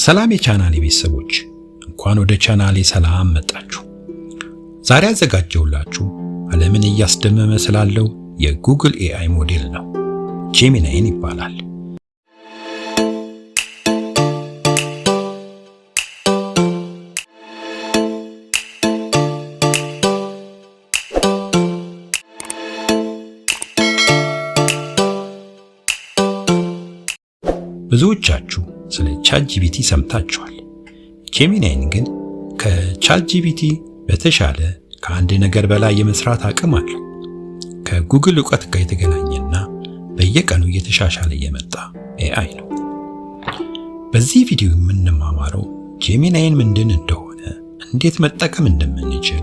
ሰላም የቻናሌ ቤተሰቦች፣ እንኳን ወደ ቻናሌ ሰላም መጣችሁ። ዛሬ አዘጋጀሁላችሁ ዓለምን እያስደመመ ስላለው የጉግል ኤአይ ሞዴል ነው። ጄሚናይን ይባላል። ብዙዎቻችሁ ስለ ቻትጂፒቲ ሰምታችኋል። ጄሚናይን ግን ከቻትጂፒቲ በተሻለ ከአንድ ነገር በላይ የመስራት አቅም አለው። ከጉግል ዕውቀት ጋር የተገናኘና በየቀኑ እየተሻሻለ የመጣ ኤአይ ነው። በዚህ ቪዲዮ የምንማማረው ጄሚናይን ምንድን እንደሆነ፣ እንዴት መጠቀም እንደምንችል፣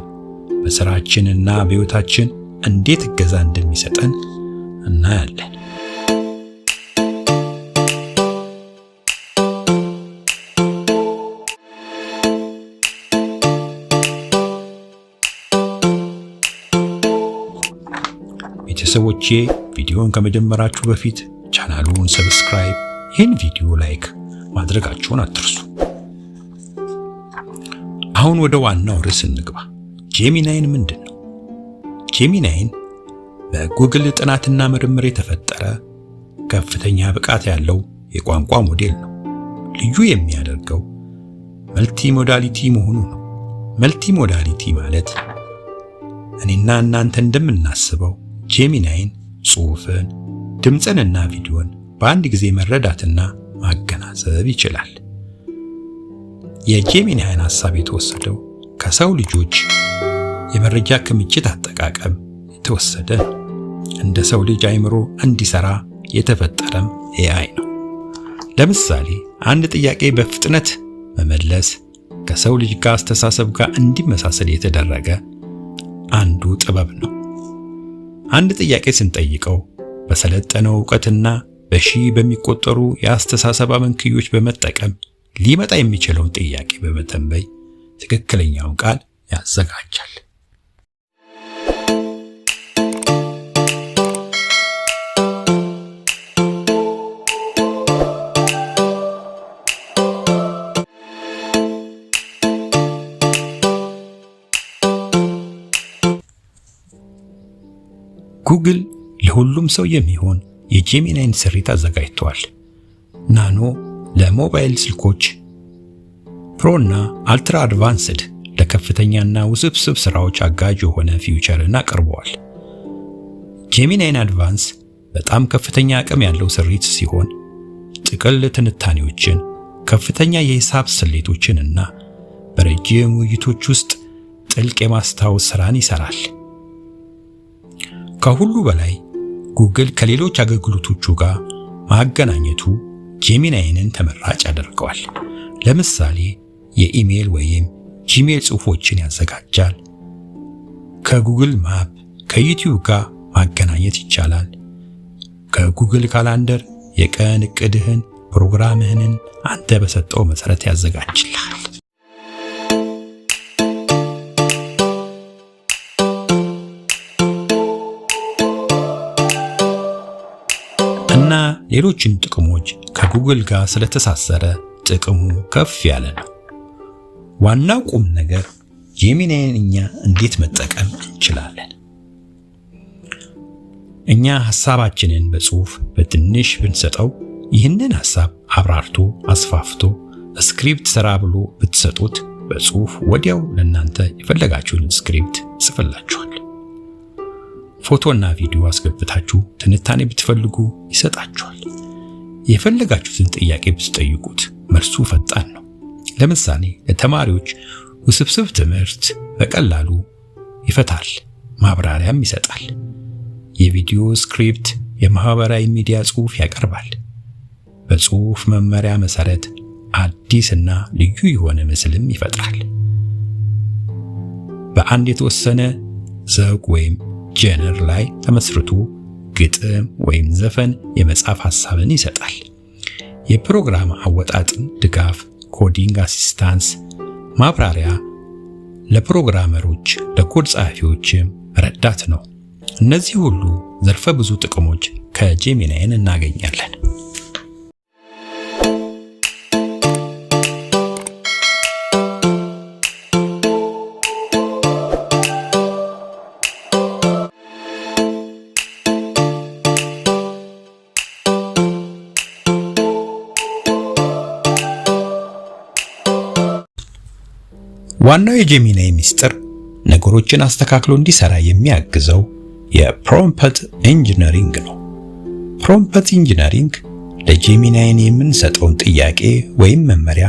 በስራችንና በሕይወታችን እንዴት እገዛ እንደሚሰጠን እናያለን። ቤተሰቦቼ ቪዲዮን ከመጀመራችሁ በፊት ቻናሉን ሰብስክራይብ፣ ይህን ቪዲዮ ላይክ ማድረጋችሁን አትርሱ። አሁን ወደ ዋናው ርዕስ እንግባ። ጄሚናይን ምንድን ነው? ጄሚናይን በጉግል ጥናትና ምርምር የተፈጠረ ከፍተኛ ብቃት ያለው የቋንቋ ሞዴል ነው። ልዩ የሚያደርገው መልቲ ሞዳሊቲ መሆኑ ነው። መልቲ ሞዳሊቲ ማለት እኔና እናንተ እንደምናስበው ጄሚናይን ጽሑፍን፣ ድምፅንና ቪዲዮን በአንድ ጊዜ መረዳትና ማገናዘብ ይችላል። የጄሚናይን ሐሳብ የተወሰደው ከሰው ልጆች የመረጃ ክምችት አጠቃቀም የተወሰደ ነው። እንደ ሰው ልጅ አእምሮ እንዲሰራ የተፈጠረም ኤአይ ነው። ለምሳሌ አንድ ጥያቄ በፍጥነት መመለስ ከሰው ልጅ ጋር አስተሳሰብ ጋር እንዲመሳሰል የተደረገ አንዱ ጥበብ ነው። አንድ ጥያቄ ስንጠይቀው በሰለጠነው ዕውቀትና በሺህ በሚቆጠሩ የአስተሳሰብ አመንክዮች በመጠቀም ሊመጣ የሚችለውን ጥያቄ በመተንበይ ትክክለኛውን ቃል ያዘጋጃል። ጉግል ለሁሉም ሰው የሚሆን የጄሚናይን ስሪት አዘጋጅቷል። ናኖ ለሞባይል ስልኮች፣ ፕሮና አልትራ አድቫንስድ ለከፍተኛና ውስብስብ ስራዎች አጋዥ የሆነ ፊውቸርን አቅርበዋል። ጄሚናይን አድቫንስ በጣም ከፍተኛ አቅም ያለው ስሪት ሲሆን ጥቅል ትንታኔዎችን፣ ከፍተኛ የሂሳብ ስሌቶችንና በረጅም ውይይቶች ውስጥ ጥልቅ የማስታወስ ስራን ይሰራል። ከሁሉ በላይ ጉግል ከሌሎች አገልግሎቶቹ ጋር ማገናኘቱ ጄሚናይንን ተመራጭ ያደርገዋል። ለምሳሌ የኢሜል ወይም ጂሜል ጽሑፎችን ያዘጋጃል። ከጉግል ማፕ፣ ከዩቲዩብ ጋር ማገናኘት ይቻላል። ከጉግል ካላንደር የቀን እቅድህን፣ ፕሮግራምህን አንተ በሰጠው መሰረት ያዘጋጅልሃል። እና ሌሎችን ጥቅሞች ከጉግል ጋር ስለተሳሰረ ጥቅሙ ከፍ ያለ ነው። ዋናው ቁም ነገር ጄሚናይን እኛ እንዴት መጠቀም እንችላለን። እኛ ሐሳባችንን በጽሑፍ በትንሽ ብንሰጠው ይህንን ሐሳብ አብራርቶ አስፋፍቶ ስክሪፕት ስራ ብሎ ብትሰጡት በጽሑፍ ወዲያው ለእናንተ የፈለጋችሁን ስክሪፕት ጽፍላችኋል። ፎቶና ቪዲዮ አስገብታችሁ ትንታኔ ብትፈልጉ ይሰጣችኋል። የፈለጋችሁትን ጥያቄ ብትጠይቁት መልሱ ፈጣን ነው። ለምሳሌ ለተማሪዎች ውስብስብ ትምህርት በቀላሉ ይፈታል፣ ማብራሪያም ይሰጣል። የቪዲዮ ስክሪፕት፣ የማህበራዊ ሚዲያ ጽሑፍ ያቀርባል። በጽሑፍ መመሪያ መሰረት አዲስና ልዩ የሆነ ምስልም ይፈጥራል። በአንድ የተወሰነ ዘውግ ወይም ጀነር ላይ ተመስርቶ ግጥም ወይም ዘፈን የመጻፍ ሐሳብን ይሰጣል። የፕሮግራም አወጣጥን ድጋፍ፣ ኮዲንግ አሲስታንስ፣ ማብራሪያ ለፕሮግራመሮች፣ ለኮድ ጸሐፊዎችም ረዳት ነው። እነዚህ ሁሉ ዘርፈ ብዙ ጥቅሞች ከጄሚናይን እናገኛለን። ዋናው የጄሚናይ ሚስጥር ነገሮችን አስተካክሎ እንዲሰራ የሚያግዘው የፕሮምፕት ኢንጂነሪንግ ነው። ፕሮምፕት ኢንጂነሪንግ ለጄሚናይን የምንሰጠውን ጥያቄ ወይም መመሪያ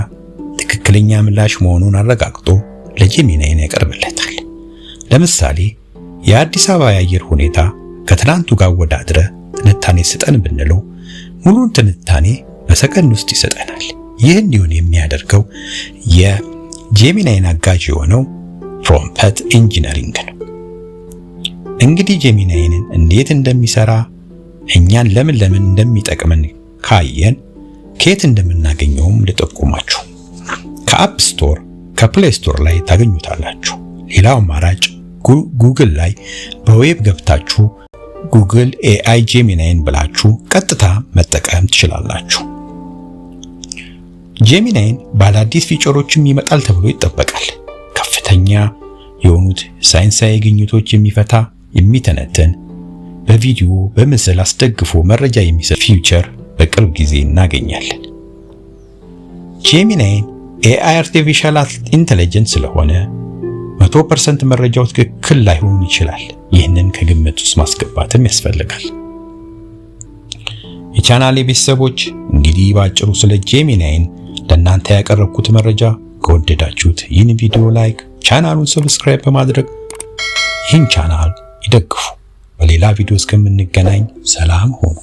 ትክክለኛ ምላሽ መሆኑን አረጋግጦ ለጄሚናይን ያቀርብለታል። ለምሳሌ የአዲስ አበባ የአየር ሁኔታ ከትናንቱ ጋር ወዳድረ ትንታኔ ስጠን ብንለው ሙሉን ትንታኔ በሰከንድ ውስጥ ይሰጠናል። ይህ እንዲሆን የሚያደርገው የጄሚናይን አጋዥ የሆነው ፕሮምፕት ኢንጂነሪንግ ነው። እንግዲህ ጄሚናይንን እንዴት እንደሚሰራ እኛን ለምን እንደሚጠቅመን ካየን ከየት እንደምናገኘውም ልጠቁማችሁ። ከአፕ ስቶር ከፕሌይ ስቶር ላይ ታገኙታላችሁ። ሌላው አማራጭ ጉግል ላይ በዌብ ገብታችሁ ጉግል AI ጄሚናይን ብላችሁ ቀጥታ መጠቀም ትችላላችሁ። ጄሚናይን ባለአዲስ ፊቸሮችም ይመጣል ተብሎ ይጠበቃል። ከፍተኛ የሆኑት ሳይንሳዊ ግኝቶች የሚፈታ የሚተነትን በቪዲዮ በምስል አስደግፎ መረጃ የሚሰጥ ፊቸር በቅርብ ጊዜ እናገኛለን። ጄሚናይን AI አርቲፊሻል ኢንተለጀንስ ስለሆነ 100% መረጃው ትክክል ላይሆን ይችላል። ይህንን ከግምት ውስጥ ማስገባትም ያስፈልጋል። የቻናሌ ቤተሰቦች እንግዲህ ባጭሩ ስለ ጄሚናይን ለእናንተ ያቀረብኩት መረጃ ከወደዳችሁት ይህን ቪዲዮ ላይክ፣ ቻናሉን ሰብስክራይብ በማድረግ ይህን ቻናል ይደግፉ። በሌላ ቪዲዮ እስከምንገናኝ ሰላም ሁኑ።